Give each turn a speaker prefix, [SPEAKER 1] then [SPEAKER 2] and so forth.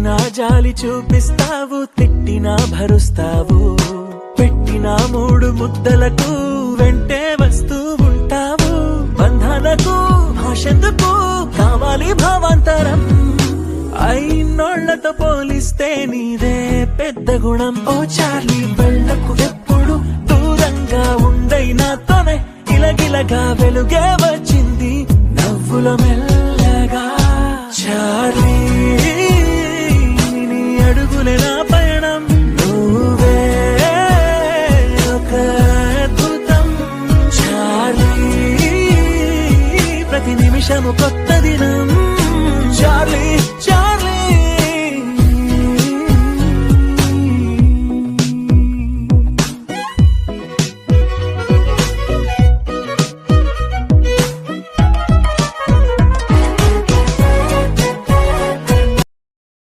[SPEAKER 1] కొట్టినా జాలి చూపిస్తావు, తిట్టినా భరుస్తావు, పెట్టిన 3 ముద్దలకు వెంటే వస్తూ ఉంటావు. బంధాలకు భాషెందుకు కావాలి భావాంతరం, అయినోళ్లతో పోలిస్తే నీదే పెద్ద గుణం. ఓ చార్లీ వెళ్ళకు ఎప్పుడు దూరంగా ఉండై నాతోనే, ఇలగిలగా వెలుగే వచ్చింది నవ్వుల మెల్లగా. చార్లీ నీ అడుగులే నా పయనం, నువ్వే ఒక అద్భుతం. చార్లీ ప్రతి నిమిషము కొత్త